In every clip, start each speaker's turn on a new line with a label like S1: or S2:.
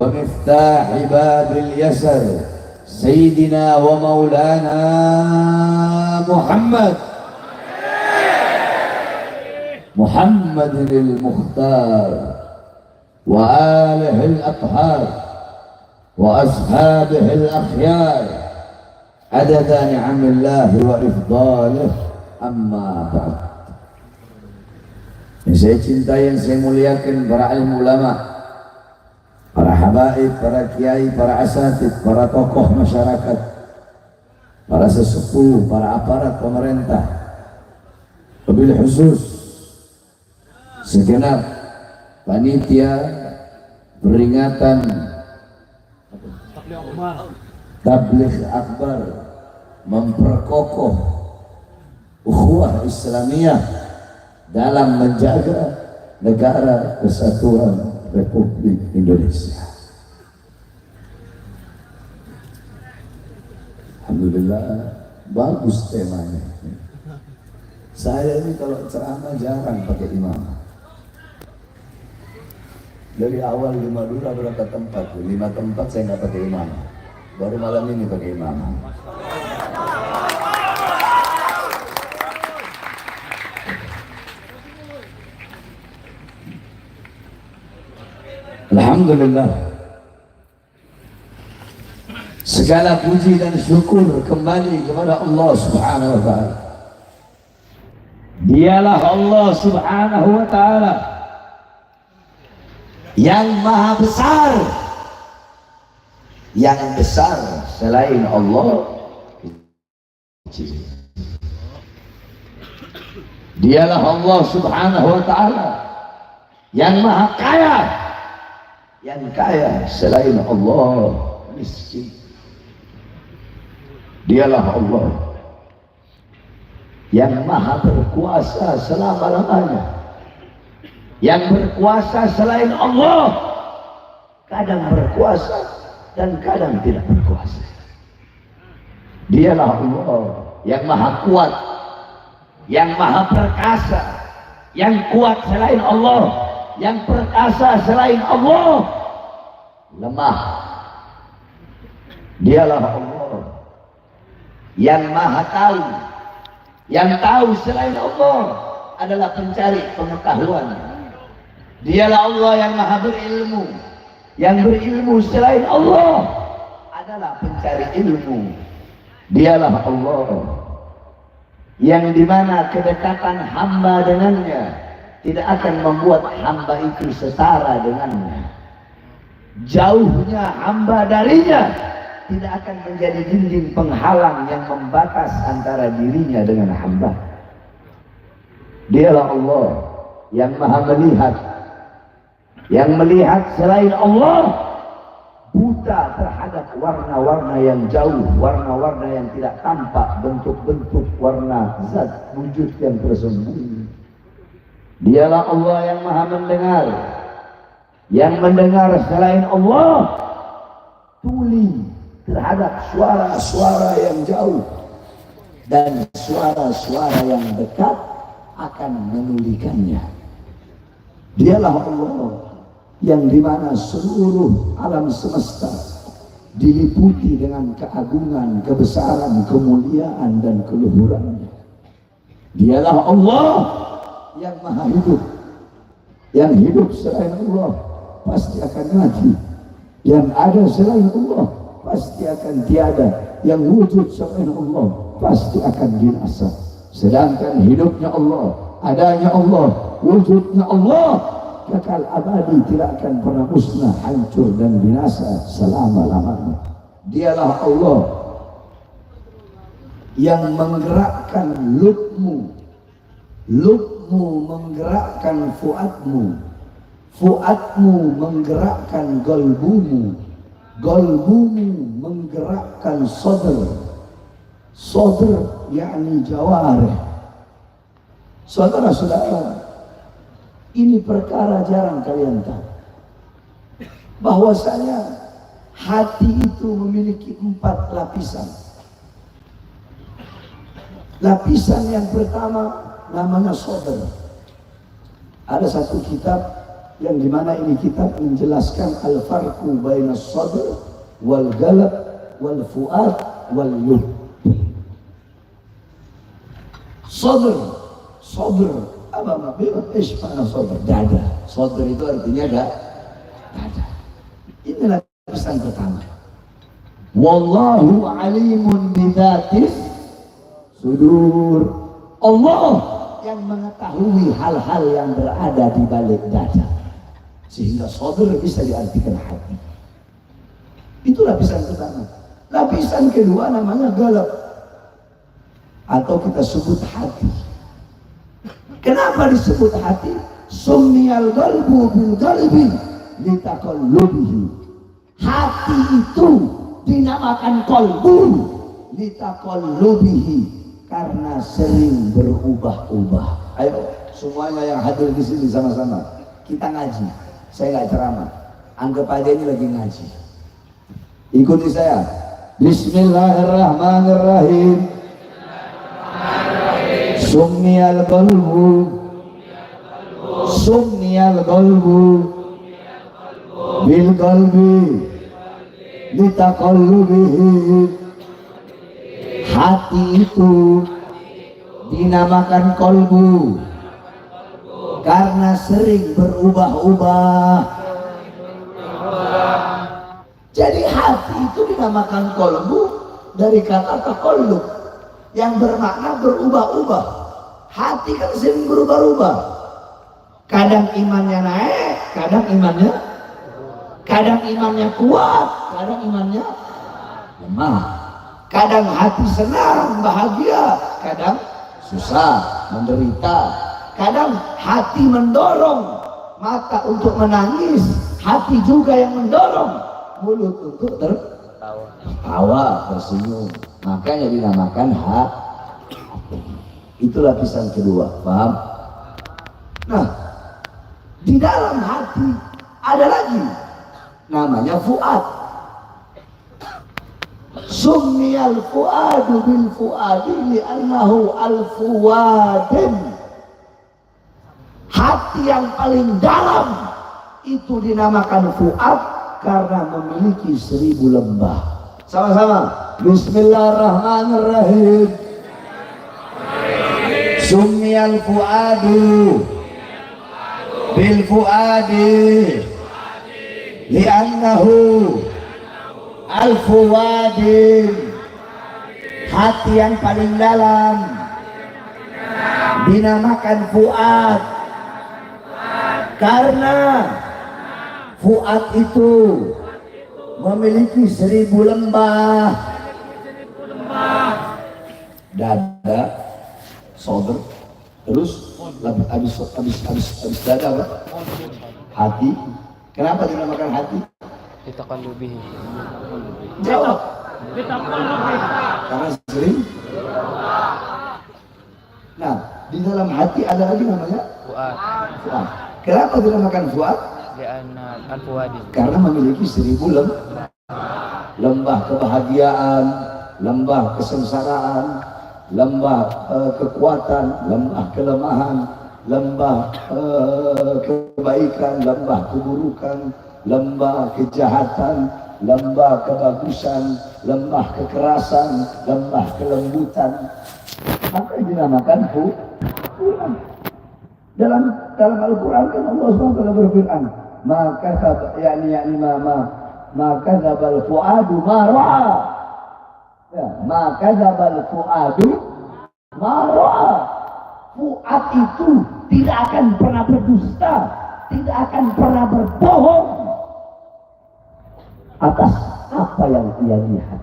S1: ومفتاح باب اليسر سيدنا ومولانا محمد المختار وآله الأطهار وأصحابه الأخيار عدد نعم الله وإفضاله. Amma ba'd. Yang saya cintai, yang saya muliakan, para alim ulama, para habaib, para kiai, para asatid, para tokoh masyarakat, para sesepuh, para aparat pemerintah, wabil khusus segenap panitia peringatan Tabligh Akbar memperkokoh ukhuwah Islamiyah dalam menjaga negara kesatuan Republik Indonesia. Alhamdulillah, bagus temanya. Saya ini kalau ceramah jarang pakai imam. Dari awal 5 Lurah berapa tempat? 5 tempat saya nggak pakai imam. Baru malam ini pakai imam. Alhamdulillah, segala puji dan syukur kembali kepada Allah Subhanahu wa ta'ala. Dialah Allah Subhanahu wa ta'ala yang maha besar. Yang besar selain Allah, dialah Allah Subhanahu wa ta'ala yang maha kaya. Yang kaya selain Allah miskin. Dialah Allah yang maha berkuasa selama-lamanya. Yang berkuasa selain Allah kadang berkuasa dan kadang tidak berkuasa. Dialah Allah yang maha kuat, yang maha perkasa. Yang kuat selain Allah, yang perkasa selain Allah lemah. Dialah Allah yang maha tahu. Yang tahu selain Allah adalah pencari pengetahuan. Dialah Allah yang maha berilmu. Yang berilmu selain Allah adalah pencari ilmu. Dialah Allah yang dimana kedekatan hamba dengannya tidak akan membuat hamba itu setara dengannya. Jauhnya hamba darinya tidak akan menjadi dinding penghalang yang membatas antara dirinya dengan hamba. Dialah Allah yang maha melihat. Yang melihat selain Allah buta terhadap warna-warna yang jauh, warna-warna yang tidak tampak, bentuk-bentuk warna zat wujud yang tersembunyi. Dialah Allah yang maha mendengar. Yang mendengar selain Allah tuli terhadap suara-suara yang jauh, dan suara-suara yang dekat akan menulikannya. Dialah Allah yang dimana seluruh alam semesta diliputi dengan keagungan, kebesaran, kemuliaan dan keluhurannya. Dialah Allah yang maha hidup. Yang hidup selain Allah pasti akan mati. Yang ada selain Allah pasti akan tiada. Yang wujud selain Allah pasti akan binasa. Sedangkan hidupnya Allah, adanya Allah, wujudnya Allah kekal abadi, tidak akan pernah musnah, hancur dan binasa selama-lamanya. Dialah Allah yang menggerakkan lubmu menggerakkan fuadmu menggerakkan golbumu menggerakkan sadr yakni jawarih. Saudara-saudara, ini perkara jarang kalian tahu, bahwasanya hati itu memiliki 4 lapisan. Lapisan yang pertama namanya sadr. Ada satu kitab yang dimana ini kitab menjelaskan al-farqu baina sadr wal galab wal fuad wal lub. Sadr, sadr apa makna? Mana sadr? Dada. Sadr itu artinya dada. Inilah lapisan pertama. Wallahu alimun bidzatis sudur. Allah yang mengetahui hal-hal yang berada di balik dada, sehingga sadr bisa diartikan hati. Itu lapisan pertama. Lapisan kedua namanya galab, atau kita sebut hati. Kenapa disebut hati? Summiyal qalbu bil qalbi litaqallubihi. Hati itu dinamakan qalbu litaqallubihi karena sering berubah-ubah. Ayo semuanya yang hadir di sini sama-sama kita ngaji. Saya nggak ceramah, anggap aja ini lagi ngaji. Ikuti saya. Bismillahirrahmanirrahim. Summiyal qalbu bil qalbi litaqallubihi. Hati itu dinamakan qalbu karena sering berubah-ubah. Jadi hati itu dinamakan qalbu dari kata taqallub yang bermakna berubah-ubah. Hati kan sering berubah-ubah. Kadang imannya naik, kadang imannya kuat, kadang imannya lemah. Kadang hati senang, bahagia, kadang susah, menderita. Kadang hati mendorong mata untuk menangis, hati juga yang mendorong mulut untuk tertawa, tersenyum. Makanya dinamakan hati. Itu lapisan kedua, paham? Nah, di dalam hati ada lagi namanya fuad. Summiyal fuadu bil fuadi li'annahu al-fuwadin. Hati yang paling dalam itu dinamakan fuad karena memiliki 1000 lembah. Sama-sama. Bismillahirrahmanirrahim. Summiyal fuadu bil fuadi li'annahu al-fuwadin. Hati yang paling dalam dinamakan fuad karena fuad itu memiliki 1000 lembah. Dada, sadr, terus habis dada apa? Hati. Kenapa dinamakan hati?
S2: Litaqallubihi.
S1: Jawab. Karena sering. Nah, di dalam hati ada lagi namanya
S2: Fuad.
S1: fuad. Kenapa dinamakan fuad?
S2: Li'anna al-fuwadi.
S1: Karena memiliki 1000 lembah kebahagiaan, lembah kesengsaraan, lembah kekuatan, lembah kelemahan, lembah kebaikan, lembah keburukan, lembah kejahatan, lembah kebagusan, lembah kekerasan, lembah kelembutan. Maka dinamakan Quran. Dalam Al-Quran kan Allah SWT berfirman, maka maka zabal fuadu mar'a. Ya, maka zabal fuadu mar'a. Fuad itu tidak akan pernah berdusta, tidak akan pernah berbohong atas apa yang ia lihat.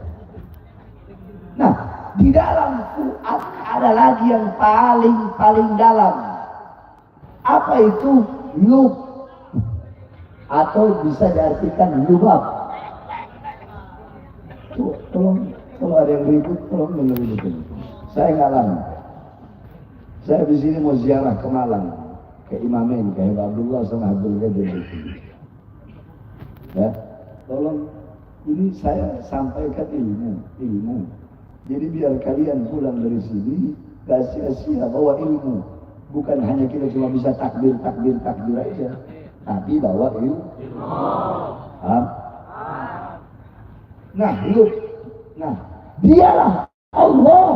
S1: Nah, di dalam fuad ada lagi yang paling dalam. Apa itu? Lub, atau bisa diartikan lubab. Tolong, kalau ada yang ribut, tolong dengerin. Saya nggak lama. Saya di sini mau ziarah ke Malang, ke Imamen, ke Abdullah sama Abdul Qadir. Ya, tolong, ini saya sampaikan ilmu. Jadi biar kalian pulang dari sini Gak sia-sia bawa ilmu. Bukan hanya kita cuma bisa takbir aja, tapi bawa ilmu. Nah, dialah Allah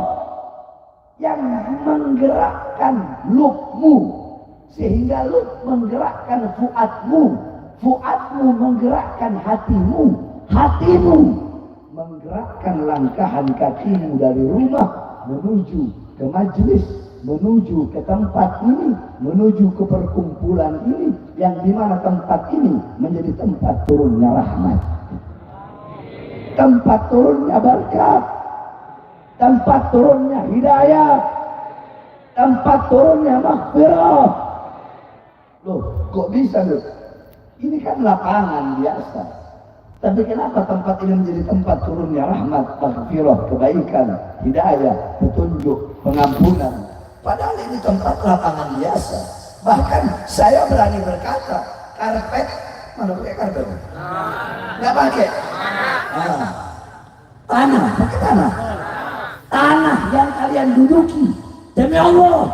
S1: yang menggerakkan lubmu, sehingga lub menggerakkan fuadmu menggerakkan hatimu menggerakkan langkahan kakimu dari rumah menuju ke majlis, menuju ke tempat ini, menuju ke perkumpulan ini, yang dimana tempat ini menjadi tempat turunnya rahmat, tempat turunnya berkat, tempat turunnya hidayah, tempat turunnya maghfirah. Loh, kok bisa loh? Ini kan lapangan biasa. Tapi kenapa tempat ini menjadi tempat turunnya rahmat, maghfirah, kebaikan, hidayah, petunjuk, pengampunan? Padahal ini tempat lapangan biasa. Bahkan saya berani berkata, karpet, mana pakai karpet? Nggak pakai? Tanah, pakai tanah. Tanah yang kalian duduki, demi Allah,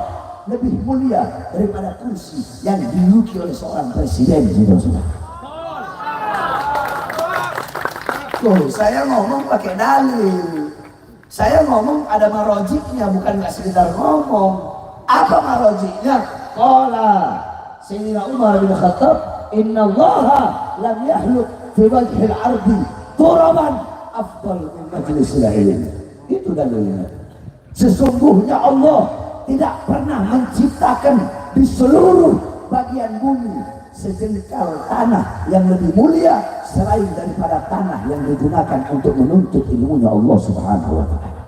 S1: lebih mulia daripada kursi yang diduduki oleh seorang presiden, saudara-saudara. Tuh, saya ngomong pakai dalil. Saya ngomong ada marojiknya, bukan nggak sekedar ngomong. Apa marojiknya? Qala Sayyidina Umar bin Khattab, Inna Allaha lam yahluk fi wajhil ardi turaban afdal min majlisil ilm. Itu dalilnya. Sesungguhnya Allah tidak pernah menciptakan di seluruh bagian bumi sejengkal tanah yang lebih mulia selain daripada tanah yang digunakan untuk menuntut ilmunya Allah Subhanahu wa ta'ala.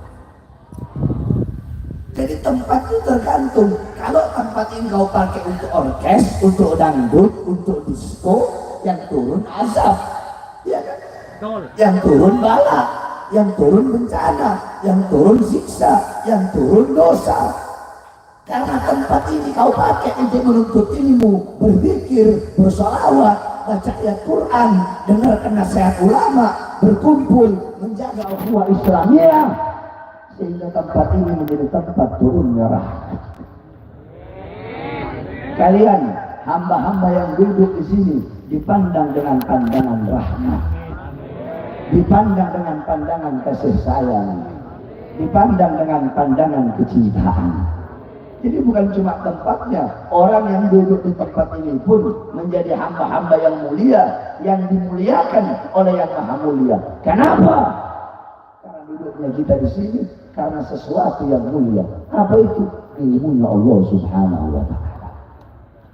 S1: Jadi tempat itu tergantung. Kalau tempat ini kau pakai untuk orkes, untuk dangdut, untuk disco, yang turun azab, ya kan? Yang turun bala, yang turun bencana, yang turun siksa, yang turun dosa. Karena tempat ini kau pakai untuk menuntut ilmu, berzikir, bersolawat, baca ayat Quran, dengarkan nasihat ulama, berkumpul, menjaga ukhuwah Islamiyah, sehingga tempat ini menjadi tempat turunnya rahmat. Kalian hamba-hamba yang duduk di sini dipandang dengan pandangan rahmat, dipandang dengan pandangan kasih sayang, dipandang dengan pandangan kecintaan. Jadi bukan cuma tempatnya, orang yang duduk di tempat ini pun menjadi hamba-hamba yang mulia, yang dimuliakan oleh yang maha mulia. Kenapa? Karena duduknya kita di sini karena sesuatu yang mulia. Apa itu? Ilmunya Allah Subhanahu wa ta'ala.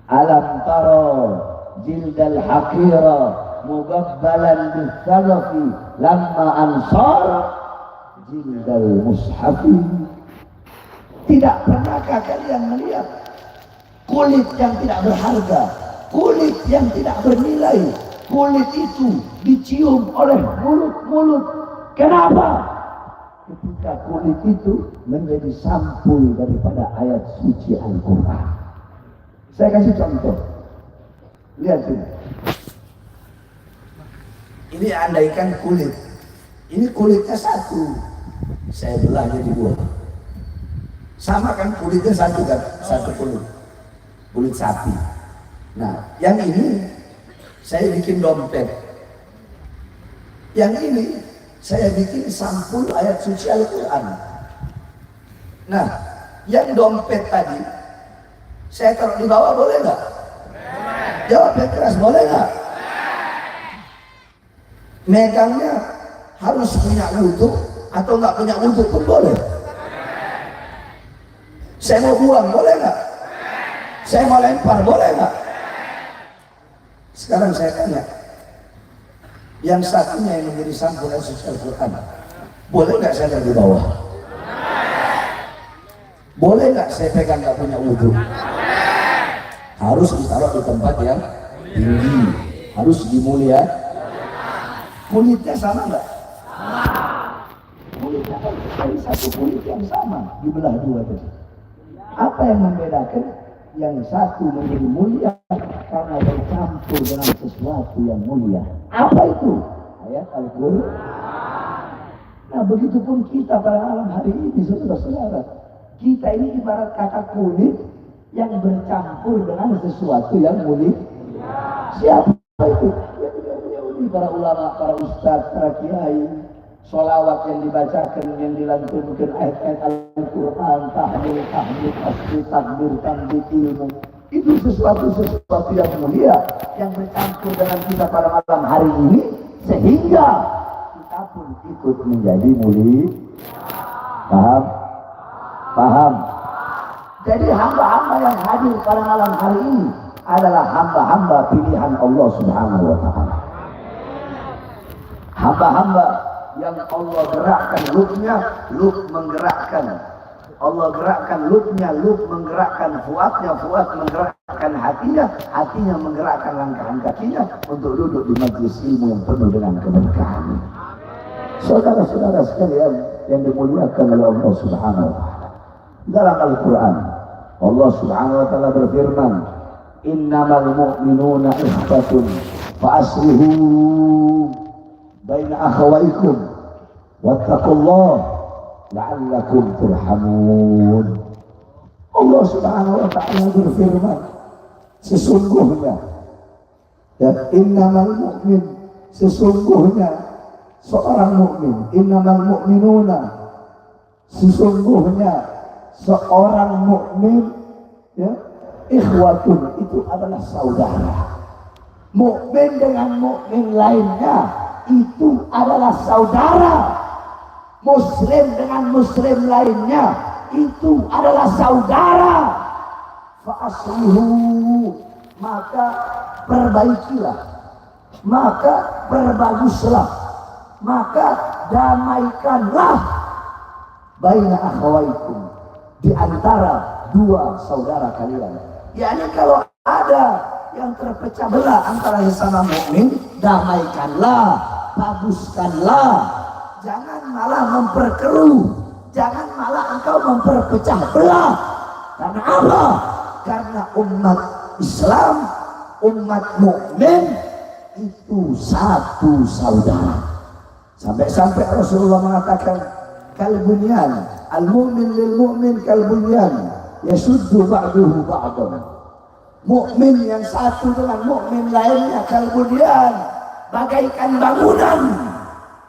S1: Alam tara jildal haqira mugabbalan bisalafi lamma ansar jildal mushafi. Tidak pernahkah kalian melihat kulit yang tidak berharga, kulit yang tidak bernilai, kulit itu dicium oleh mulut-mulut. Kenapa? Ketika kulit itu menjadi sampul daripada ayat suci Al-Quran. Saya kasih contoh. Lihat ini. Ini andaikan kulit. Ini kulitnya satu. Saya belah jadi dua. Sama kan kulitnya satu kan? Satu kulit sapi. Nah, yang ini saya bikin dompet. Yang ini saya bikin sampul ayat suci Al-Quran. Nah, yang dompet tadi saya taruh di bawah, boleh nggak? Jawabnya keras, boleh nggak? Megangnya harus punya wudhu atau nggak punya wudhu pun boleh. Saya mau buang, boleh nggak? Saya mau lempar, boleh nggak? Sekarang saya tanya, yang satunya yang menjadi sampul ayat suci Al-Quran, boleh nggak saya taruh di bawah? Boleh nggak saya pegang nggak punya wudhu? Harus ditaruh di tempat yang tinggi, harus dimulia. Kulitnya sama nggak? Kulitnya kan dari satu kulit yang sama, dibelah dua tadi. Apa yang membedakan? Yang satu menjadi mulia karena bercampur dengan sesuatu yang mulia. Apa itu? Ayat Al-Quran. Nah, begitupun kita pada malam hari ini, saudara-saudara. Kita ini ibarat kata kulit yang bercampur dengan sesuatu yang mulia. Siapa itu? Ya, para ulama, para ustaz, para kiai. Sholawat yang dibacakan, yang dilantunkan, ayat-ayat Al-Quran, tahmid, tasbih, takbir, tambih ilmu. Itu sesuatu yang mulia yang bercampur dengan kita pada malam hari ini, sehingga kita pun ikut menjadi mulia. Paham? Paham? Jadi hamba-hamba yang hadir pada malam hari ini adalah hamba-hamba pilihan Allah Subhanahu wa Ta'ala. Hamba-hamba yang Allah gerakkan lubnya, lub menggerakkan. Allah gerakkan lubnya, lub menggerakkan fuadnya, fuad menggerakkan hatinya, hatinya menggerakkan langkah kakinya untuk duduk di majlis ilmu yang penuh dengan keberkahan. Saudara-saudara sekalian yang dimuliakan oleh Allah Subhanahu wa Ta'ala, dalam Al-Quran Allah Subhanahu wa Ta'ala berfirman, innamal mu'minuna ikhwatun fa aslihu baina akhawaikum wattaqullah la'allakum turhamun. Allah Subhanahu wa Ta'ala berfirman, sesungguhnya ya, innamal mu'min, sesungguhnya seorang mukmin, innamal mu'minuna, sesungguhnya seorang mukmin ya, ikhwatun, itu adalah saudara. Mukmin dengan mukmin lainnya itu adalah saudara. Muslim dengan muslim lainnya itu adalah saudara. Fa aslihu, maka perbaikilah, maka perbaguslah, maka damaikanlah baina akhawaikum, di antara dua saudara kalian. yakni kalau ada yang terpecah belah antara sesama mukmin, damaikanlah, baguskanlah, jangan malah memperkeruh, jangan malah engkau memperpecah belah. Karena apa? Karena umat Islam, umat mukmin itu satu saudara. Sampai-sampai Rasulullah mengatakan, kalbunyan, al-mu'min lil-mu'min kalbunyan, yasuddu ba'duhu ba'dan. Mukmin yang satu dengan mukmin lainnya kalbunyan, bagaikan bangunan.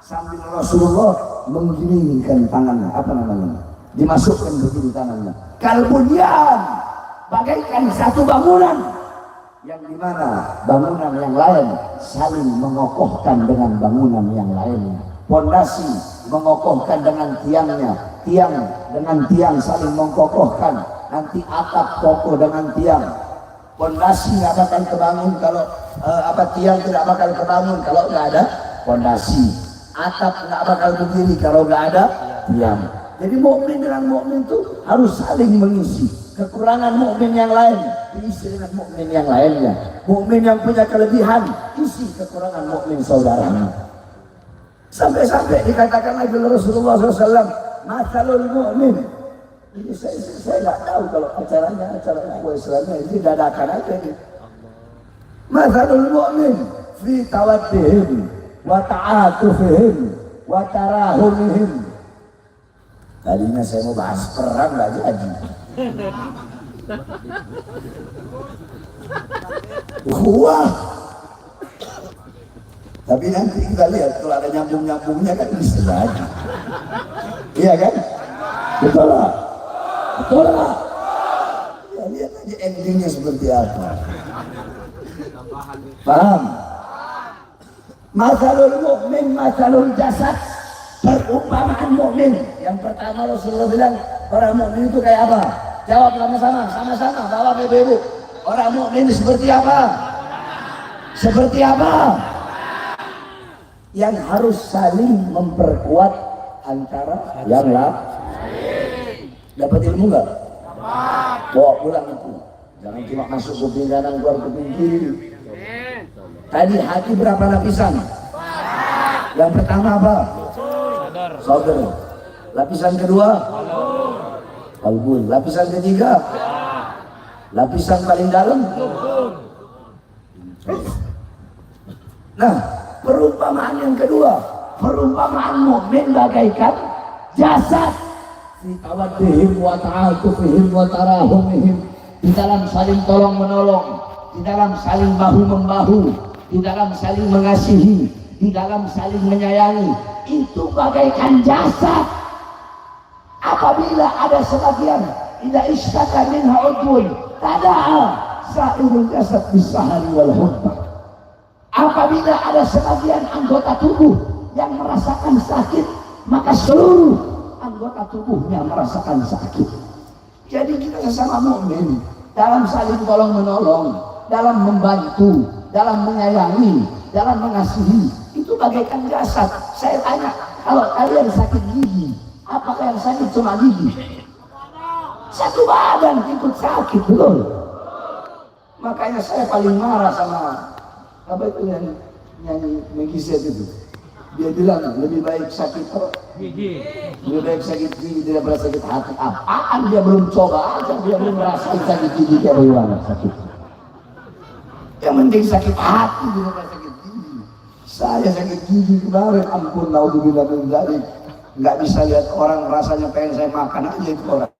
S1: Sambil Rasulullah menggiringkan tangannya, apa namanya? Dimasukkan begini tangannya. Kalbunyan, bagaikan satu bangunan, yang dimana bangunan yang lain saling mengokohkan dengan bangunan yang lainnya. Pondasi mengokohkan dengan tiangnya, tiang dengan tiang saling mengokohkan. Nanti atap kokoh dengan tiang. Pondasi nggak bakal kebangun kalau tiang tidak bakal kebangun kalau nggak ada pondasi. Atap nggak bakal berdiri kalau nggak ada tiang. Jadi mukmin dengan mukmin itu harus saling mengisi. Kekurangan mukmin yang lain diisi dengan mukmin yang lainnya. Mukmin yang punya kelebihan isi kekurangan mukmin saudaranya. Sampai-sampai dikatakan lagi oleh Rasulullah SAW, masalul mu'min. Ini saya nggak tahu kalau acara Islamnya ini dadakan aja nih. Masalul mu'min fi tawaddihim wa ta'atufihim wa tarahumihim. Tadinya saya mau bahas perang nggak jadi. Wah, tapi nanti kita lihat kalau ada nyambung-nyambungnya kan bisa jadi. Iya kan? Betul lah. Betul lah. Ya, lihat aja endingnya seperti apa. Paham? Masalul mu'min, masalul jasad. Perumpamaan mukmin. Yang pertama Rasulullah bilang, orang mukmin itu kayak apa? Jawab sama-sama, Bapak Ibu. Orang mukmin seperti apa? Seperti apa? Yang harus saling memperkuat antara yang lain. Dapat ilmu nggak? Bawa pulang itu. Jangan cuma masuk kuping kanan keluar kuping kiri. Tadi hati berapa lapisan? Yang pertama apa? Saudara. Lapisan kedua? Qalbun. Lapisan ketiga? Lapisan paling dalam? Nah, perumpamaan yang kedua, perumpamaan mukmin bagaikan jasad fi tawaddihim wa ta'atufihim wa tarahumihim, di dalam saling tolong menolong, di dalam saling bahu membahu, di dalam saling mengasihi, di dalam saling menyayangi. Itu bagaikan jasad. Apabila ada sebagian idza ishtaka minha udwun tada'a sa'irul jasad bis-sahari wal humma. Apabila ada sebagian anggota tubuh yang merasakan sakit, maka seluruh anggota tubuhnya merasakan sakit. Jadi kita sesama mukmin dalam saling tolong menolong, dalam membantu, dalam menyayangi, dalam mengasihi, itu bagaikan jasad. Saya tanya, kalau kalian sakit gigi, apakah yang sakit cuma gigi? Satu badan ikut sakit, betul? Makanya saya paling marah sama apa itu yang nyanyi Megizet itu. Dia bilang lebih baik sakit gigi, lebih baik sakit gigi daripada sakit hati. Apaan dia belum coba aja, dia belum merasakan sakit gigi kayak bagaimana sakit. Yang penting sakit hati daripada sakit gigi. Saya sakit gigi kemarin, ampun, naudzubillah min dzalik. Nggak bisa lihat orang rasanya pengen saya makan aja itu orang.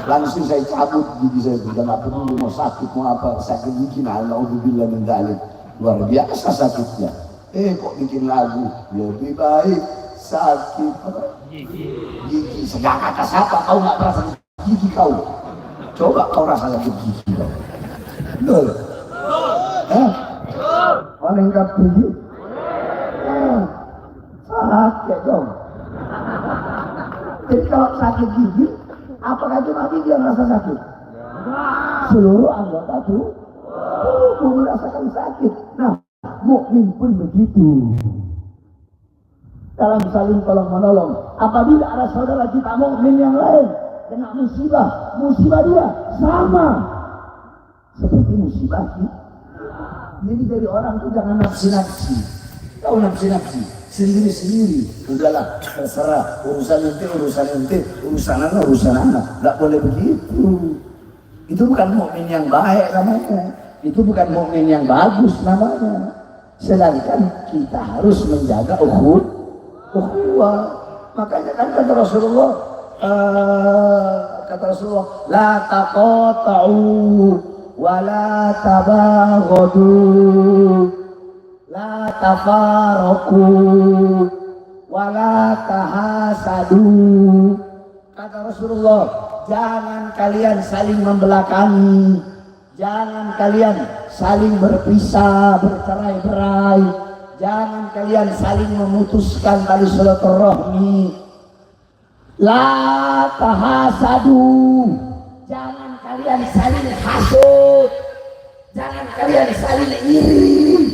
S1: Langsung saya cabut gigi saya, sudah nggak peduli mau sakit mau apa, sakit gigi, naudzubillah min dzalik. Luar biasa sakitnya. Kok bikin lagu lebih baik sakit gigi. Sejak kata siapa kau nggak merasa gigi kau? Coba kau rasa sakit gigi kau. Betul? Paling nggak gigi? Sakit dong. Jadi kalau sakit gigi, apakah cuma gigi yang merasa sakit? Seluruh anggota tubuh merasakan sakit. Nah, mukmin pun begitu. Dalam saling tolong menolong. Apabila ada saudara kita mukmin yang lain kena musibah, musibah dia sama seperti musibah kita. Jadi dari orang itu jangan nafsi-nafsi. Kau nafsi-nafsi, sendiri-sendiri. Udahlah, terserah. Urusan ente, urusan anak. Nggak boleh begitu. Itu bukan mukmin yang baik namanya. Itu bukan mukmin yang bagus namanya. Sedangkan kita harus menjaga ukhuwah. Makanya kan kata Rasulullah, la taqata'u wa la tabaghadu, la tafaraqu wa la tahasadu. Kata Rasulullah, jangan kalian saling membelakangi, jangan kalian saling berpisah, bercerai-berai, jangan kalian saling memutuskan tali silaturahmi. La tahasadu, jangan kalian saling hasud, jangan kalian saling iri,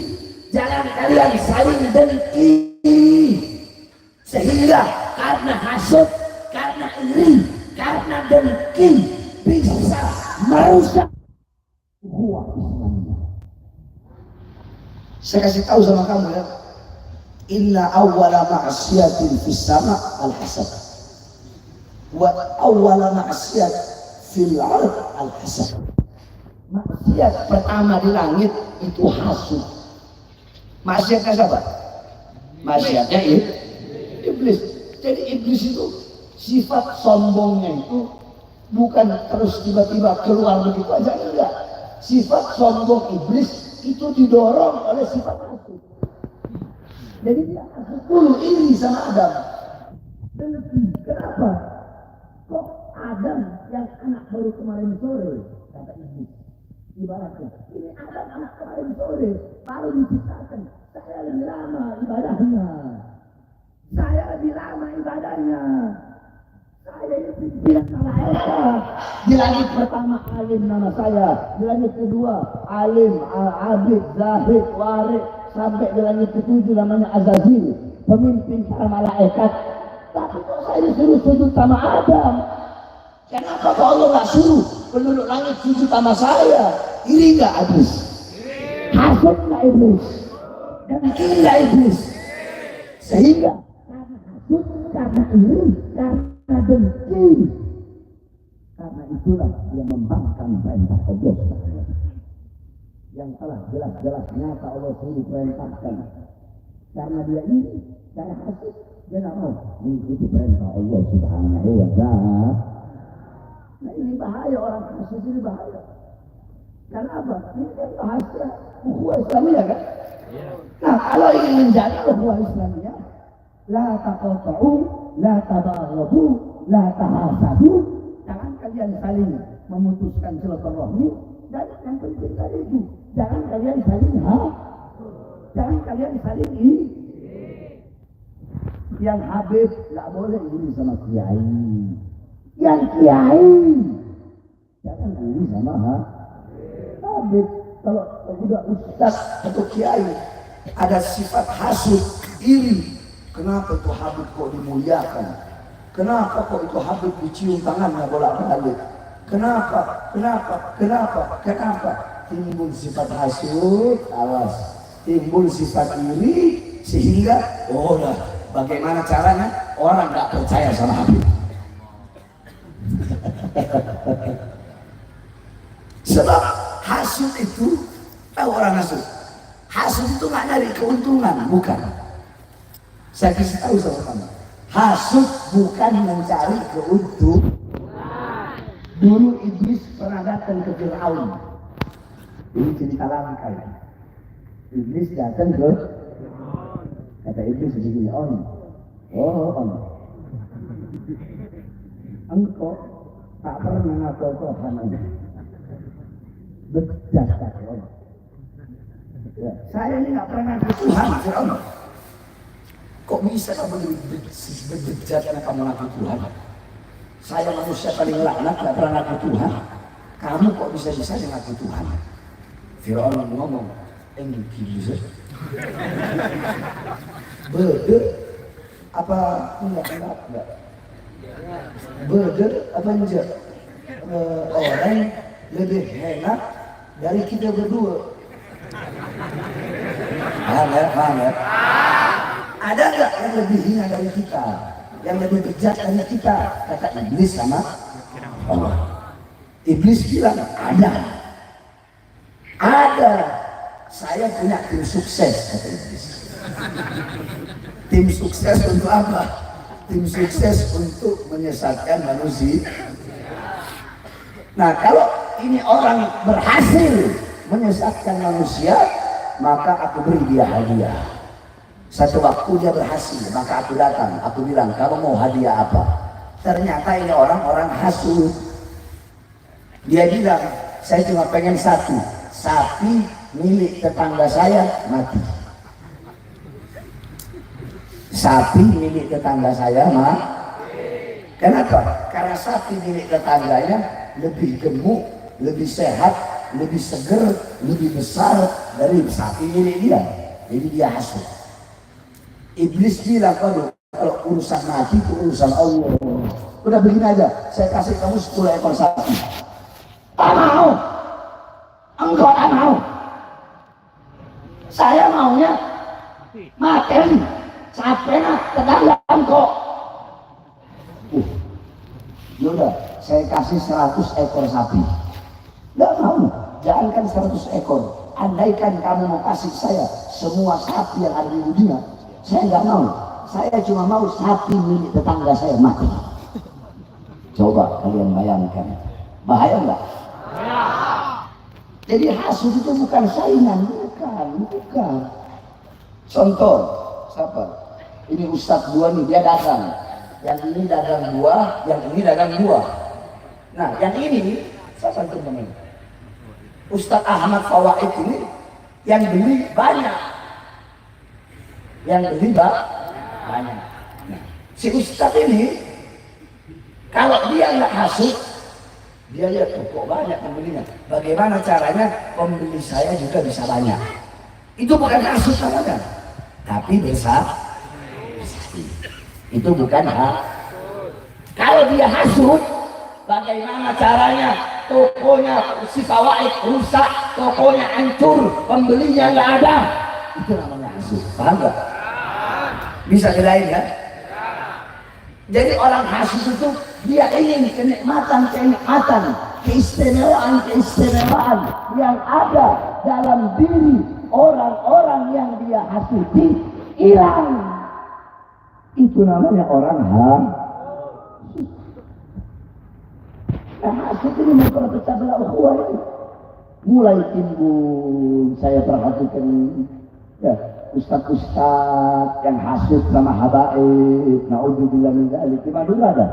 S1: jangan kalian saling dengki. Sehingga karena hasud, karena iri, karena dengki bisa merusak ukhuwah Islamnya. Saya kasih tahu sama kamu ya, inna awwala ma'asiyatin fis sama al-hasad wa awwala ma'asiyat fil ard al-hasad. Maksiat pertama di langit itu hasud. Maksiatnya siapa? Maksiatnya iblis. Jadi iblis itu sifat sombongnya itu bukan terus tiba-tiba keluar begitu aja, enggak. Sifat sombong iblis itu didorong oleh sifat hasud. Jadi dia hasud dulu iri sama Adam. Kenapa? Kok Adam yang anak baru kemarin sore, kata iblis. Ibaratnya, ini Adam anak kemarin sore, baru diciptakan. Saya lebih lama ibadahnya. Saya lebih lama ibadahnya. Saya ini pimpinan malaikat. Di langit pertama alim nama saya, di langit kedua alim, abid, zahid, warid, sampai di langit ketujuh namanya Azazil, pemimpin para malaikat. Tapi kok saya disuruh sujud sama Adam? Kenapa kok Allah nggak suruh penduduk langit sujud sama saya? Iri nggak iblis? Hasud nggak iblis? Dan nggak iblis? Sehingga karena iri, karena dengki, karena itulah yang membangkang perintah Allah yang telah jelas-jelas nyata Allah sudah perintahkan. Karena dia iri, karena hasud, Dia nggak mau mengikuti perintah Allah Subhanahu wa Ta'ala. Nah ini bahaya, orang hasud ini bahaya. Karena apa? Ini kan bahasa ukhuwah Islamiyah kan? Nah kalau ingin menjaga ukhuwah Islamiyah, la taqata'u, la tabaghadu, la tahasadu. Jangan kalian saling memutuskan silaturahmi, dan yang penting tadi itu, jangan kalian saling jangan kalian saling ini. Yang habib nggak boleh ini sama kiai. Yang kiai jangan ini sama habib. Kalau udah ustaz atau kiai ada sifat hasud, iri, kenapa tuh habib kok dimuliakan? Kenapa kok itu habib dicium tangannya bolak-balik? Kenapa? Timbul sifat hasud, awas. Timbul sifat iri, sehingga bagaimana caranya orang nggak percaya sama habib. Sebab hasud itu, tahu orang hasud? Hasud itu nggak nyari keuntungan, bukan. Saya kasih tahu sama kamu, hasud bukan mencari keuntungan. Dulu iblis pernah datang ke Fir'aun. Ini cerita langka. Iblis datang ke, kata iblis begini, on, engkau tak pernah ngaku Tuhan. Bejat kata on. Ya, saya ini nggak pernah ngaku Tuhan, Fir'aun. Kok bisa kamu bejat karena kamu ngaku Tuhan? Saya manusia paling laknat, nggak pernah ngaku Tuhan. Kamu kok bisa-bisa ngaku Tuhan? Fir'aun ngomong, gila. Bede apa enggak? Bede apa enggak? Orang lebih enak dari kita berdua. Paham ya? Ada nggak yang lebih hina dari kita? Yang lebih bejat dari kita? Kata iblis sama Allah. Iblis bilang ada. Saya punya tim sukses, kata iblis. Tim sukses untuk apa? Tim sukses untuk menyesatkan manusia. Nah, kalau ini orang berhasil menyesatkan manusia, maka aku beri dia hadiah. Satu waktu dia berhasil, maka aku datang, aku bilang, kamu mau hadiah apa? Ternyata ini orang-orang hasud. Dia bilang, saya cuma pengen satu, sapi milik tetangga saya mati. Sapi milik tetangga saya Kenapa? Karena sapi milik tetangganya lebih gemuk, lebih sehat, lebih seger, lebih besar dari sapi milik dia. Jadi dia hasud. Iblis bilang, kalau urusan mati itu urusan Allah. Udah begini aja, saya kasih kamu 10 ekor sapi. Tak mau. Engkau tak mau. Saya maunya makan sapena tetangga kok. Yaudah, saya kasih 100 ekor sapi. Nggak mau, jangankan 100 ekor. Andaikan kamu mau kasih saya semua sapi yang ada di dunia, saya nggak mau. Saya cuma mau sapi milik tetangga saya mati. Coba kalian bayangkan, bahaya nggak? Jadi hasud itu bukan saingan, bukan. Contoh, siapa? Ini Ustadz dua nih, dia dagang. Yang ini dagang buah, yang ini dagang buah. Nah, yang ini, siapa itu namanya? Ustadz Ahmad Fawaid ini, yang beli banyak. Banyak. Nah, si Ustadz ini, kalau dia nggak hasud, dia lihat kok banyak pembelinya. Bagaimana caranya pembeli saya juga bisa banyak? Itu bukan hasud namanya, tapi besar. Itu bukan Kalau dia hasud, bagaimana caranya tokonya si Fawaid rusak, tokonya hancur, pembelinya nggak ada? Itu namanya hasud. Paham nggak? Bisa bedain ya? Jadi orang hasud itu dia ingin kenikmatan, keistimewaan yang ada dalam diri orang-orang yang dia hasuti hilang. Itu namanya orang nah, hasud ini memperpecah belah ukhuwah ini. Mulai timbul, saya perhatikan ya, ustaz-ustaz yang hasud sama habaib, na'udzubillah min dzalik. Di Madura ada?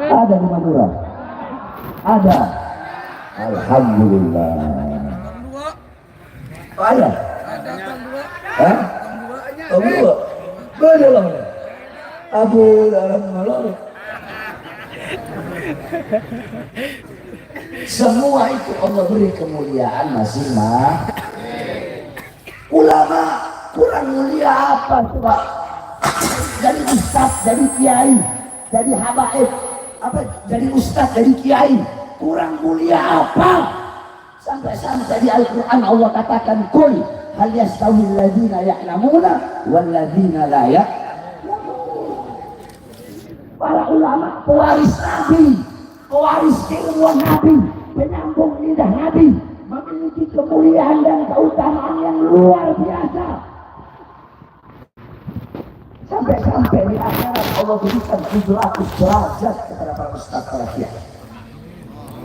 S1: Ada di Madura. Ada. Alhamdulillah. Oh, ada? Hah? Oh, dua. Benar. Abu dalam malam. Semua itu Allah beri kemuliaan masing-masing. Ulama kurang mulia apa coba? Jadi ustaz, jadi kiai, jadi habaib, apa? Jadi ustaz, jadi kiai, kurang mulia apa? Sampai-sampai di Al-Quran Allah katakan kul hal yastawi alladziina ya'lamuna wal ladziina la ya'lamun. Para ulama pewaris Nabi, pewaris ilmu Nabi, penyambung lidah Nabi, memiliki kemuliaan dan keutamaan yang luar biasa. Sampai-sampai di akhirat Allah berikan 700 derajat kepada para ustaz, para kiai.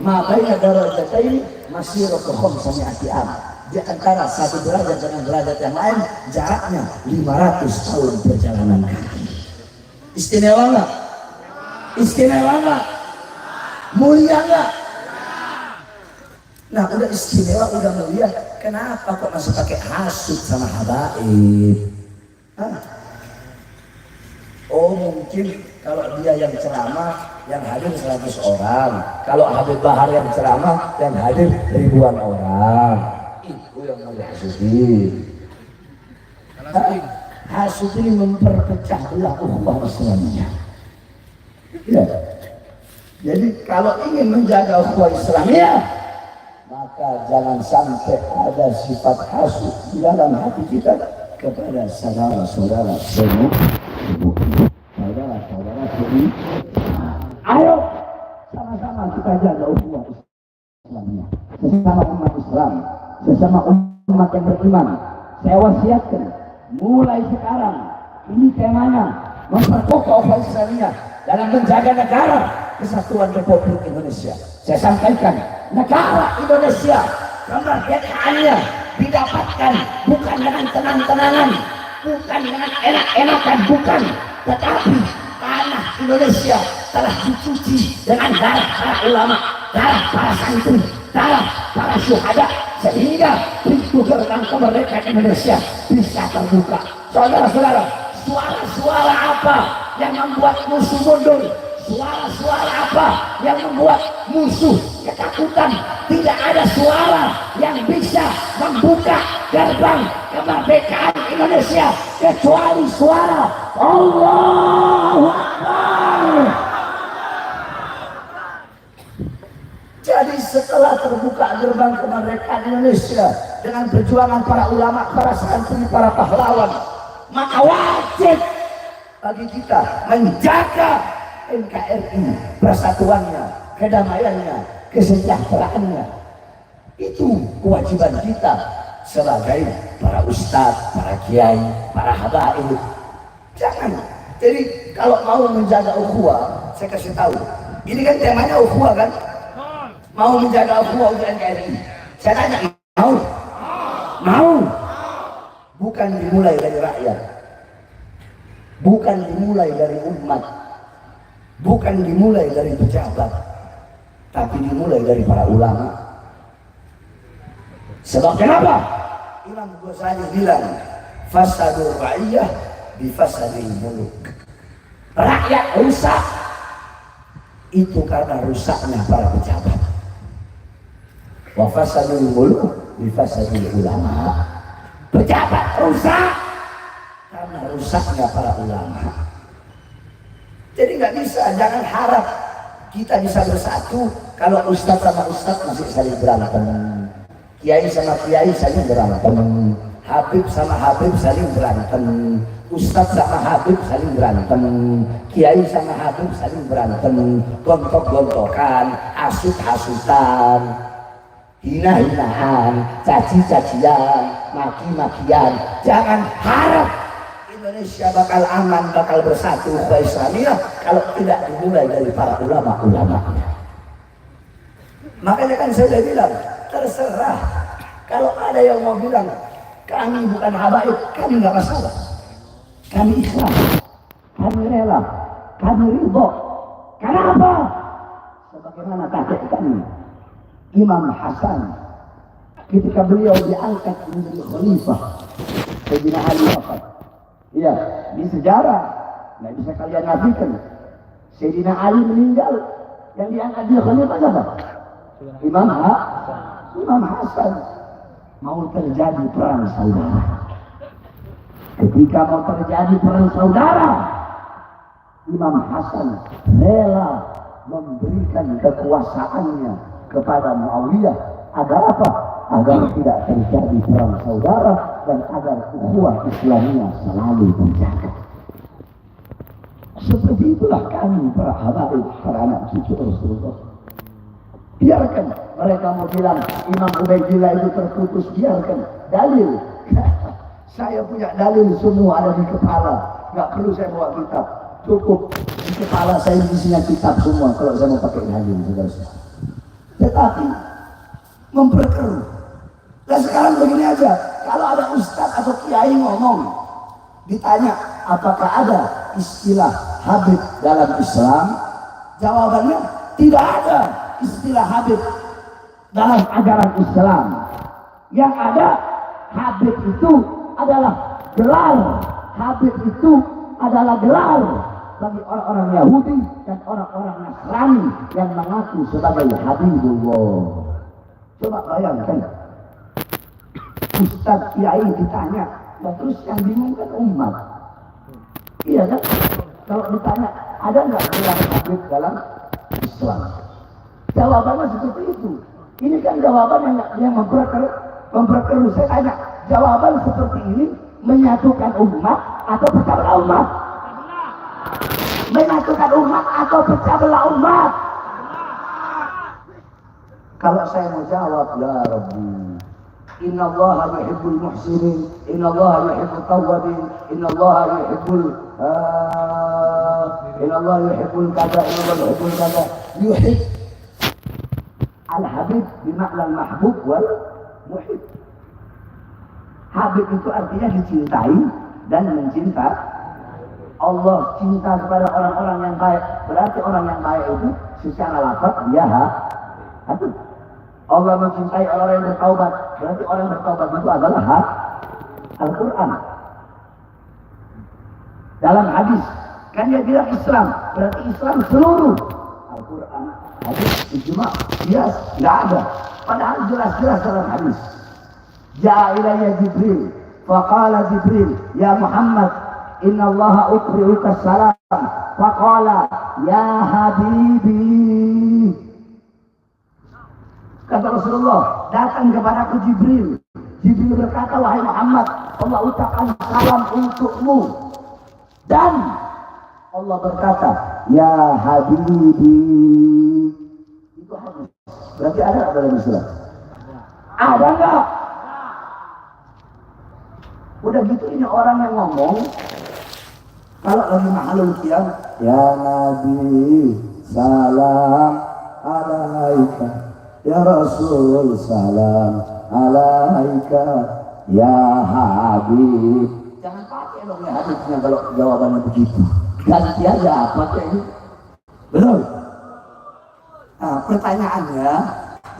S1: Ma baina darajataini masiratu khamsami'ati am. Di antara satu derajat dengan derajat yang lain jaraknya 500 tahun perjalanan kaki. Istimewa enggak? Istimewa enggak? Mulia enggak? Nah, udah istimewa, udah mulia, kenapa kok masih pakai hasud sama habaib? Oh, mungkin kalau dia yang ceramah yang hadir 100 orang, kalau Habib Bahar yang ceramah yang hadir ribuan orang, itu yang mau dihasudin. Hasud ini memperpecah belah ukhuwah Islamiyah. Ya. Jadi kalau ingin menjaga ukhuwah Islamiyah, maka jangan sampai ada sifat hasud di dalam hati kita kepada saudara-saudara semua. Saudara-saudara semua. Ayo sama-sama kita jaga ukhuwah Islamiyah. Sesama umat Islam, sesama umat yang beriman. Saya wasiatkan mulai sekarang, ini temanya memperkokoh ukhuwah Islamiyah dalam menjaga negara kesatuan Republik Indonesia. Saya sampaikan, negara Indonesia kemerdekaannya didapatkan bukan dengan tenang-tenangan, bukan dengan enak-enakan, bukan, tetapi tanah Indonesia telah dicuci dengan darah para ulama, darah para santri, darah para syuhada, sehingga pintu gerbang kemerdekaan Indonesia bisa terbuka. Saudara-saudara, suara-suara apa yang membuat musuh mundur? Suara-suara apa yang membuat musuh ketakutan? Tidak ada suara yang bisa membuka gerbang kemerdekaan Indonesia kecuali suara Allahu Akbar. Jadi setelah terbuka gerbang kemerdekaan Indonesia dengan perjuangan para ulama, para santri, para pahlawan, maka wajib bagi kita menjaga NKRI, persatuannya, kedamaiannya, kesejahteraannya. Itu kewajiban kita sebagai para ustadz, para kiai, para habaib. Jangan. Jadi kalau mau menjaga ukhuwah, saya kasih tahu. Ini kan temanya ukhuwah kan? Mau menjaga ukhuwah untuk NKRI. Saya tanya, mau? Mau? Bukan dimulai dari rakyat. Bukan dimulai dari umat. Bukan dimulai dari pejabat, tapi dimulai dari para ulama. Sebab kenapa? Imam Ghazali bilang, fasadul ra'iyah bifasadil muluk. Rakyat rusak itu karena rusaknya para pejabat. Wa fasadul muluk bifasadil ulama. Pejabat rusak karena rusaknya para ulama. Jadi nggak bisa, jangan harap kita bisa bersatu kalau ustaz sama ustaz masih saling berantem, kiai sama kiai saling berantem, habib sama habib saling berantem, ustaz sama habib saling berantem, kiai sama habib saling berantem, gontok-gontokan, asut-asutan, hina-hinaan, caci-cacian, maki-makian. Jangan harap Indonesia bakal aman, bakal bersatu ukhwah Islamiyah kalau tidak dimulai dari para ulama-ulamanya. Makanya kan saya sudah bilang, terserah kalau ada yang mau bilang kami bukan habaib, kami nggak masalah. Kami ikhlas, kami rela, kami ridho. Kenapa? Sebagaimana kakek kami, Imam Hasan, ketika beliau diangkat menjadi khalifah, Sayyidina Ali wafat. Iya, di sejarah nggak bisa kalian nafikan. Sayyidina Ali meninggal, yang diangkat dia khalifah siapa? Imam Hasan. Mau terjadi perang saudara. Ketika mau terjadi perang saudara, Imam Hasan rela memberikan kekuasaannya kepada Muawiyah agar apa? Agar tidak terjadi perang saudara dan agar ukhuwah Islamiyah selalu terjaga. Seperti itulah kami para habaib, para anak cucu Rasulullah. Biarkan mereka mau bilang Imam Ubaidillah itu terputus, biarkan. Dalil. Saya punya dalil semua ada di kepala. Nggak perlu saya bawa kitab. Cukup di kepala saya isinya kitab semua kalau saya mau pakai dalil, saudara-saudara. Tetapi memperkeruh. Dan sekarang begini aja, kalau ada ustadz atau kiai ngomong, ditanya apakah ada istilah Habib dalam Islam, jawabannya tidak ada istilah Habib dalam ajaran Islam. Yang ada, Habib itu adalah gelar. Habib itu adalah gelar bagi orang-orang Yahudi dan orang-orang Nasrani yang mengaku sebagai Habibullah. Coba bayangkan, Ustadz Kiai ditanya, terus yang bingung kan umat. Iya kan? Kalau ditanya, ada nggak gelar Habib dalam Islam? Jawabannya seperti itu. Ini kan jawaban yang memperkeruh. Saya tanya, jawaban seperti ini menyatukan umat atau pecah belah umat? Menyatukan umat atau pecah belah umat? Kalau saya mau jawab, ya Rabbi, Inna Allah yuhibbul muhsinin, Inna Allah yuhibbul tawwabin, Inna Allah yuhibbul kada, Inna Allah yuhibbul kada. Yuhib Al-Habib bimakna al-mahbub wal muhib. Habib itu artinya dicintai dan mencinta. Allah cinta kepada orang-orang yang baik. Berarti orang yang baik itu secara lafaz dia Habib. Allah mencintai orang yang bertaubat. Berarti orang yang bertaubat itu adalah Al-Quran. Dalam hadis kan dia bilang Islam, berarti Islam seluruh Al-Quran. Hadis ijma, bias, tidak ada. Padahal jelas-jelas dalam hadis. Ja'a ilayya Jibril, faqala Jibril, ya Muhammad, inna Allah uqri'uka salam, faqala, ya Habibi. Kata Rasulullah, datang kepadaku Jibril. Jibril berkata, wahai Muhammad, Allah ucapkan salam untukmu. Dan Allah berkata, ya Habibi. Itu hadis. Berarti ada dalam Islam? Ada enggak? Udah gitu ini orang yang ngomong, kalau lagi mahalul qiyam, ya Nabi, salam alaika, ya Rasul, salam alaika, ya Habib. Jangan pakai dong ya Habibnya kalau jawabannya begitu. Ganti aja pakai ini. Betul? Nah, pertanyaannya,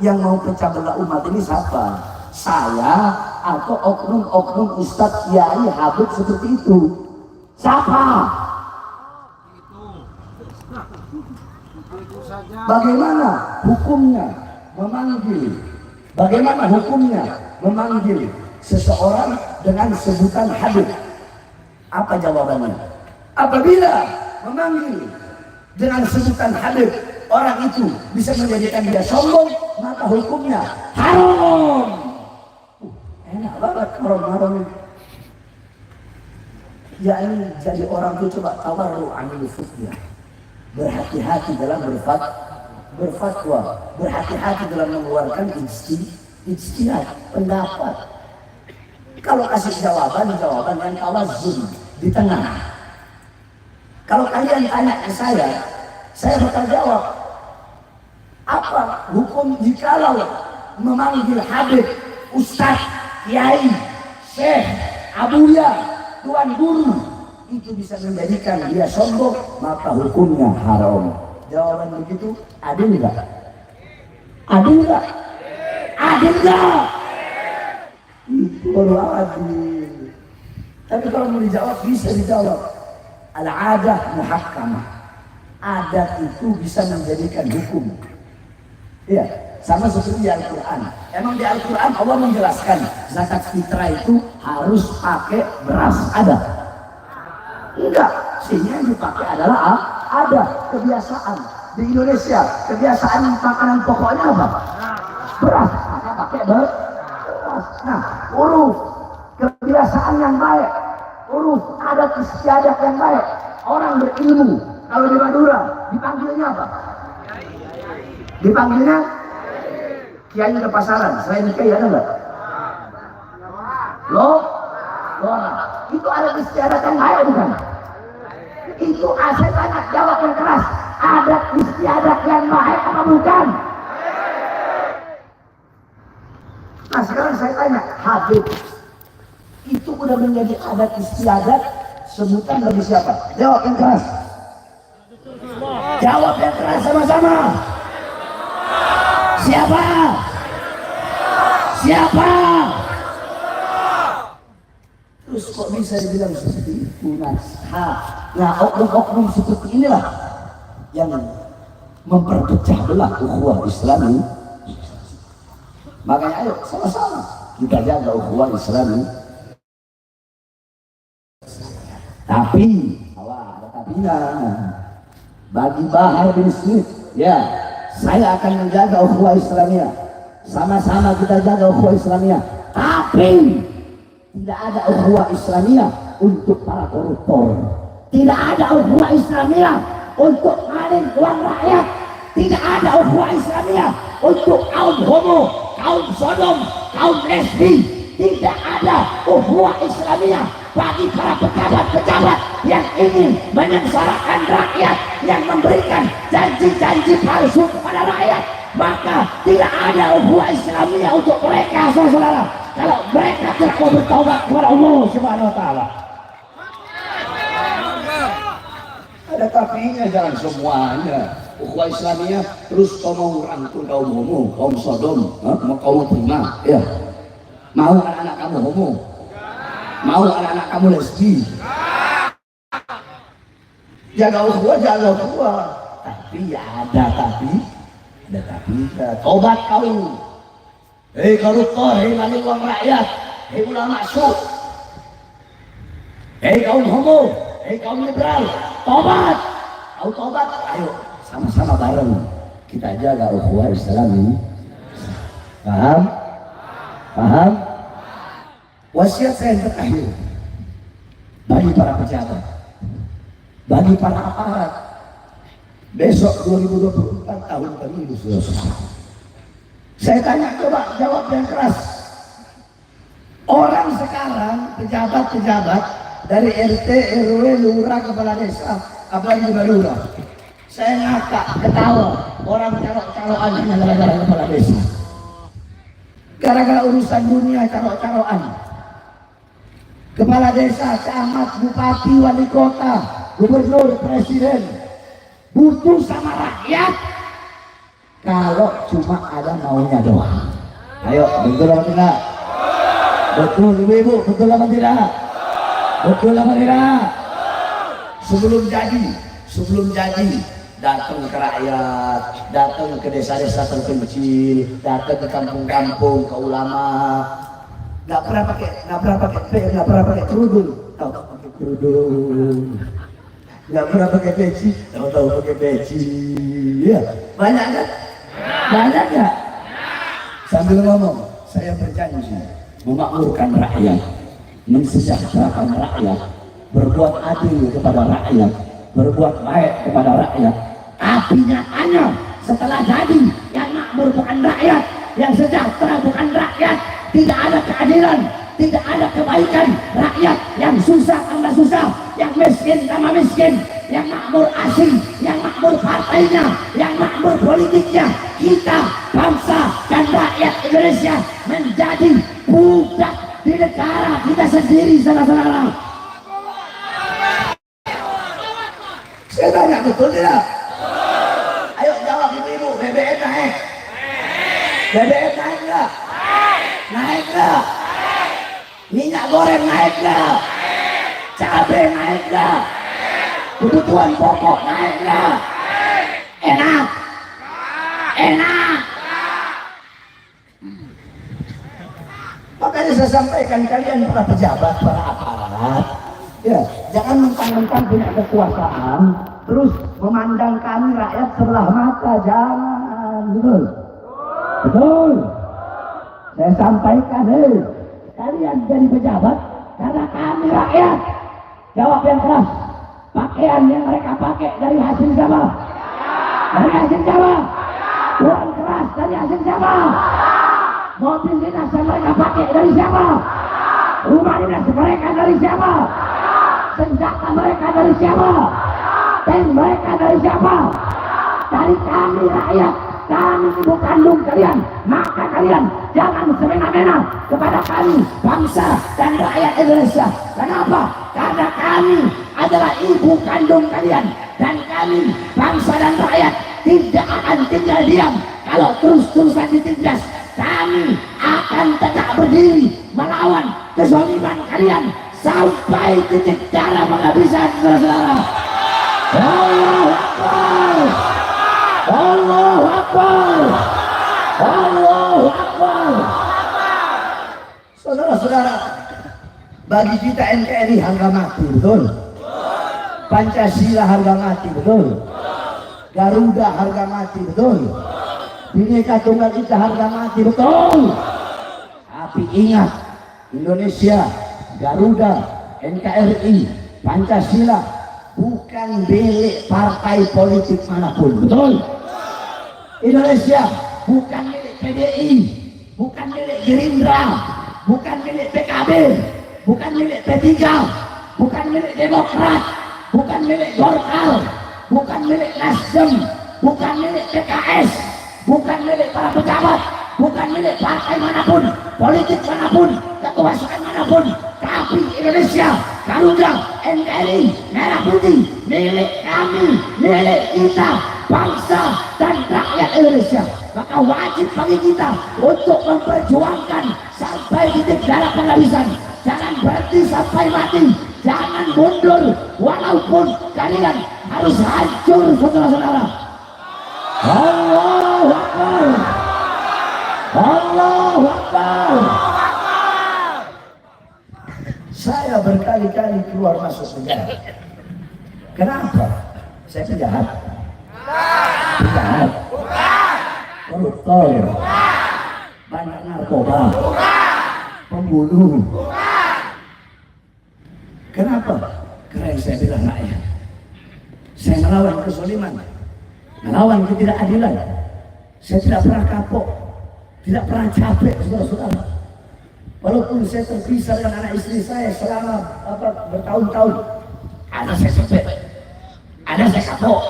S1: yang mau pecah belah umat ini siapa? Saya atau oknum-oknum Ustadz Kiai Habib seperti itu? Siapa? Bagaimana hukumnya memanggil? Bagaimana hukumnya memanggil seseorang dengan sebutan Habib? Apa jawabannya? Apabila memanggil dengan sebutan Habib, orang itu bisa menjadikan dia sombong, maka hukumnya haram. Enak banget haram ini. Ya ini jadi orang itu coba tawarru anil fitnah. Berhati-hati dalam berfatwa, berhati-hati dalam mengeluarkan ijtihad, pendapat. Kalau kasih jawaban yang tawazzun, di tengah. Kalau kalian tanya ke saya bakal jawab, apa hukum jikalau memanggil Habib, Ustaz, Kiai, Syekh, Abuya, Tuan Guru itu bisa menjadikan dia sombong, maka hukumnya haram. Jawaban begitu adil nggak? Adil nggak? Adil nggak? Itu baru adil. Tapi kalau mau dijawab bisa dijawab. Al-adah muhakkamah. Adat itu bisa menjadikan hukum. Iya, sama seperti di Al-Quran. Emang di Al-Quran Allah menjelaskan zakat fitrah itu harus pakai beras, ada? Enggak, sini yang dipakai adalah ada kebiasaan. Di Indonesia kebiasaan makanan pokoknya apa? Beras, maka pakai beras. Nah, uruf kebiasaan yang baik, uruf adat istiadat yang baik. Orang berilmu kalau di Madura dipanggilnya apa? Dipanggilnya Kiai ke pasaran. Selain Kiai ada nggak? Lora. Itu adat istiadat yang baik bukan? Itu saya tanya, jawab yang keras. Adat istiadat yang baik apa bukan? Nah sekarang saya tanya, Habib itu udah menjadi adat istiadat sebutan bagi siapa? Jawab yang keras. Jawab yang keras sama-sama. Siapa? Siapa? Terus kok bisa dibilang seperti itu? Nah oknum-oknum seperti inilah yang memperpecah belah ukhuwah Islami. Makanya ayo sama-sama kita jaga ukhuwah Islami. Tapi, ada tapinya. Bagi Bahar bin Smith, ya, saya akan menjaga ukhuwah Islamiyah. Sama-sama kita jaga ukhuwah Islamiyah. Tapi tidak ada ukhuwah Islamiyah untuk para koruptor. Tidak ada ukhuwah Islamiyah untuk maling uang rakyat. Tidak ada ukhuwah Islamiyah untuk kaum homo, kaum sodom, kaum lesbi. Tidak ada ukhuwah Islamiyah bagi para pejabat-pejabat yang ingin menyengsarakan rakyat, yang memberikan janji-janji palsu kepada rakyat. Maka tidak ada ukhuwah Islamiyah untuk mereka, saudara. Kalau mereka tidak mau bertaubat kepada Allah Subhanahu wa taala. Ada tapinya, jangan semuanya ukhuwah Islamiyah terus kau mau rangkul kaum homo, kaum sodom, mau kaum prima, ya. Mau anak-anak kamu homo? Mau anak-anak kamu lesbi? Jaga ukhuwah, jaga ukhuwah. Tapi ya ada tapi. Tobat kau. Hei koruptor, hei maling uang rakyat, hei ulama syuk, hei kaum homo, hei kaum liberal, tobat. Kau tobat, ayo sama-sama bareng kita jaga ukhuwah Islami. Paham? Paham? Wasiat saya yang terakhir bagi para pejabat, bagi para aparat, besok 2024 tahun pemilu sudah selesai. Saya tanya, coba jawab yang keras. Orang sekarang pejabat-pejabat dari RT, RW, lurah, kepala desa, apalagi di Madura, saya ngakak, ketawa orang calok-calokan hanya gara-gara kepala desa. Gara-gara urusan dunia calok-calokan. Kepala desa, camat, bupati, wali kota, gubernur, presiden butuh sama rakyat kalau cuma ada maunya doang. Ayo, betul apa tidak? Betul ibu-ibu, betul apa tidak? Betul apa tidak? Sebelum jadi datang ke rakyat, datang ke desa-desa terpencil, datang ke kampung-kampung, ke ulama. Nggak pernah pakai kerudung, tahu pakai kerudung. Nggak pernah pakai peci, tahu pakai peci. Ya, banyak kan? Banyak nggak? Sambil ngomong, saya berjanji memakmurkan rakyat, mensejahterakan rakyat, berbuat adil kepada rakyat, berbuat baik kepada rakyat. Tapi nyatanya setelah jadi yang makmur bukan rakyat, yang sejahtera bukan rakyat, tidak ada keadilan, tidak ada kebaikan. Rakyat yang susah tambah susah, yang miskin tambah miskin, yang makmur asing, yang makmur partainya, yang makmur politiknya. Kita bangsa dan rakyat Indonesia menjadi budak di negara kita sendiri, saudara-saudara. Saya tanya, betul tidak? Ayo jawab ibu-ibu. BBM naik? BBM naik nggak? Naik nggak? Minyak goreng naik nggak? Cabai naik nggak? Kebutuhan pokok naik nggak? Enak? Enak? Makanya saya sampaikan, kalian para pejabat, para aparat, ya, jangan mentang-mentang punya kekuasaan terus memandang kami rakyat sebelah mata. Jangan. Betul? Betul? Saya sampaikan, kalian jadi pejabat karena kami rakyat. Jawab yang keras. Pakaian yang mereka pakai dari hasil siapa? Dari hasil siapa? Uang keras dari hasil siapa? Mobil dinas yang mereka pakai dari siapa? Rumah dinas mereka dari siapa? Senjata mereka dari siapa? Tank mereka dari siapa? Dari kami rakyat. Kami ibu kandung kalian. Maka kalian jangan semena-mena kepada kami, bangsa dan rakyat Indonesia. Kenapa? Karena kami adalah ibu kandung kalian. Dan kami, bangsa dan rakyat, tidak akan tinggal diam kalau terus-terusan ditindas. Kami akan tetap berdiri melawan kezaliman kalian sampai titik darah penghabisan, saudara-saudara. Allahu Akbar, Allahu Akbar, Allahu Akbar. Saudara-saudara, bagi kita NKRI harga mati, betul? Pancasila harga mati, betul? Garuda harga mati, betul? Bhinneka Tunggal Ika harga mati, betul? Tapi ingat, Indonesia, Garuda, NKRI, Pancasila bukan milik partai politik manapun, betul? Indonesia bukan milik PDI, bukan milik Gerindra, bukan milik PKB, bukan milik P3, bukan milik Demokrat, bukan milik Golkar, bukan milik Nasdem, bukan milik PKS, bukan milik para pejabat, bukan milik partai manapun, politik manapun, kekuasaan manapun. Tapi Indonesia, Garuda, NKRI, Merah Putih, milik kami, milik kita, bangsa dan rakyat Indonesia. Maka wajib bagi kita untuk memperjuangkan sampai titik darah penghabisan. Jangan berhenti sampai mati, jangan mundur walaupun kalian harus hancur, saudara-saudara. Allahu Akbar, Allahu Akbar. Saya berkali-kali keluar masuk penjara. Kenapa? Saya penjahat? Penjahat? Koruptor? Banyak narkoba? Pembunuh? Kenapa? Karena saya bilang rakyat. Saya melawan kezaliman, melawan ketidakadilan. Saya tidak pernah kapok, tidak pernah capek, saudara-saudara. Walaupun saya terpisah dengan anak istri saya selama bertahun-tahun, ada saya capek, ada saya kapok,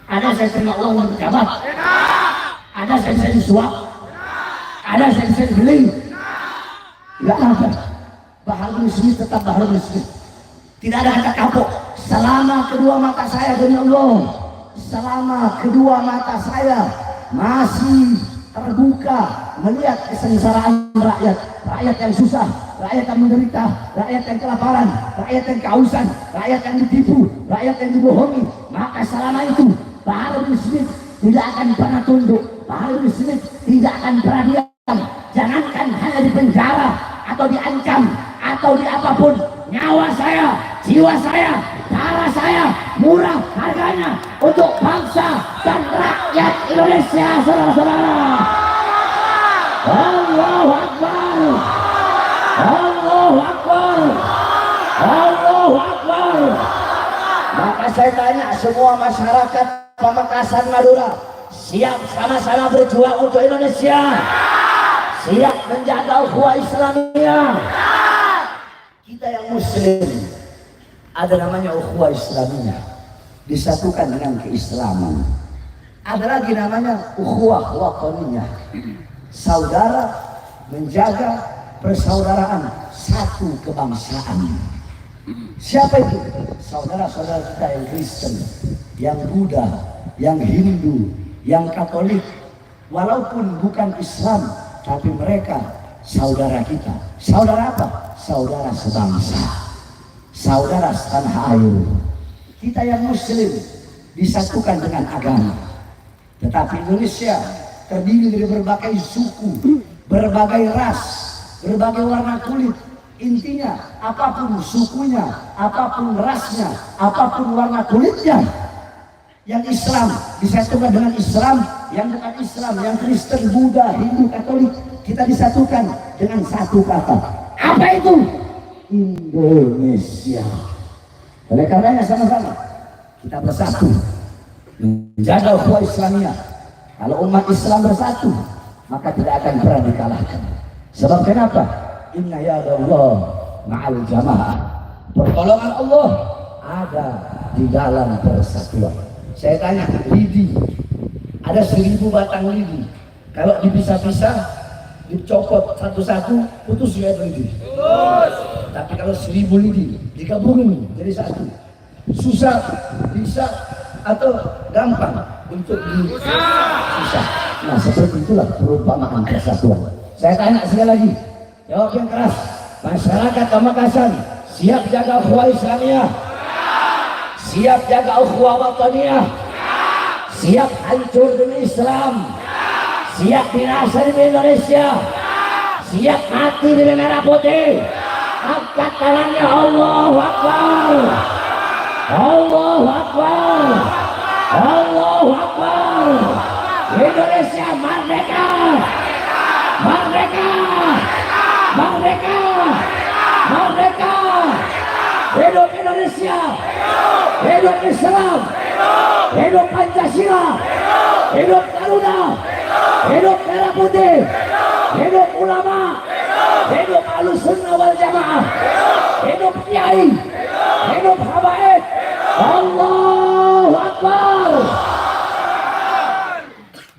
S1: ada saya terima uang untuk pejabat, ada saya bisa disuap, ada saya bisa dibeli. Tidak apa, Baharul Muslim tetap Baharul Muslim. Tidak ada kata kapok. Selama kedua mata saya demi Allah, selama kedua mata saya masih terbuka melihat kesengsaraan rakyat, rakyat yang susah, rakyat yang menderita, rakyat yang kelaparan, rakyat yang kehausan, rakyat yang ditipu, rakyat yang dibohongi, maka selama itu Baharul Muslim tidak akan pernah tunduk, Baharul Muslim tidak akan pernah diam. Jangankan hanya di penjara atau diancam atau di apapun, nyawa saya, jiwa saya, darah saya murah harganya untuk bangsa dan rakyat Indonesia, saudara-saudara. Allahu Akbar, Allahu Akbar, Allahu Akbar. Maka saya tanya semua masyarakat Pamekasan Madura, siap sama-sama berjuang untuk Indonesia? Siap menjaga ukhuwah Islamiyah. Kita yang muslim ada namanya ukhuwah Islamiyah, disatukan dengan keislaman. Ada lagi namanya ukhuwah wataniyah, saudara menjaga persaudaraan satu kebangsaan. Siapa itu? Saudara-saudara kita yang Kristen, yang Buddha, yang Hindu, yang Katolik, walaupun bukan Islam, tapi mereka saudara kita. Saudara apa? Saudara sebangsa, saudara setanah air. Kita yang muslim disatukan dengan agama. Tetapi Indonesia terdiri dari berbagai suku, berbagai ras, berbagai warna kulit. Intinya apapun sukunya, apapun rasnya, apapun warna kulitnya, yang Islam disatukan dengan Islam, yang bukan Islam, yang Kristen, Buddha, Hindu, Katolik, kita disatukan dengan satu kata. Apa itu? Indonesia. Oleh karenanya sama-sama kita bersatu menjaga ukhuwah Islamiyah. Kalau umat Islam bersatu, maka tidak akan pernah dikalahkan. Sebab kenapa? Inna yadallah ma'al jamaah. Pertolongan Allah ada di dalam persatuan. Saya tanya, lidi, ada 1000 batang lidi. Kalau dipisah-pisah, dicopot satu-satu, putus ya lidi. Tapi kalau 1000 lidi digabungin jadi satu, susah, bisa, atau gampang untuk dipisah. Nah, seperti itulah perumpamaan persatuan. Saya tanya sekali lagi, jawab yang keras. Masyarakat Pamekasan siap jaga ukhuwah Islamiyah, siap jaga ukhuwah wataniyah, siap hancur demi Islam, siap binasa demi Indonesia, siap mati demi merah putih. Angkat tangannya. Allahu Akbar, Allahu Akbar, Allahu Akbar. Indonesia merdeka, merdeka, merdeka, merdeka. Hidup Indonesia, hidup Islam, hidup Pancasila, hidup Garuda, hidup merah putih, hidup ulama, hidup Ahlussunnah wal Jamaah, hidup kiai, hidup habaib. Allahu Akbar.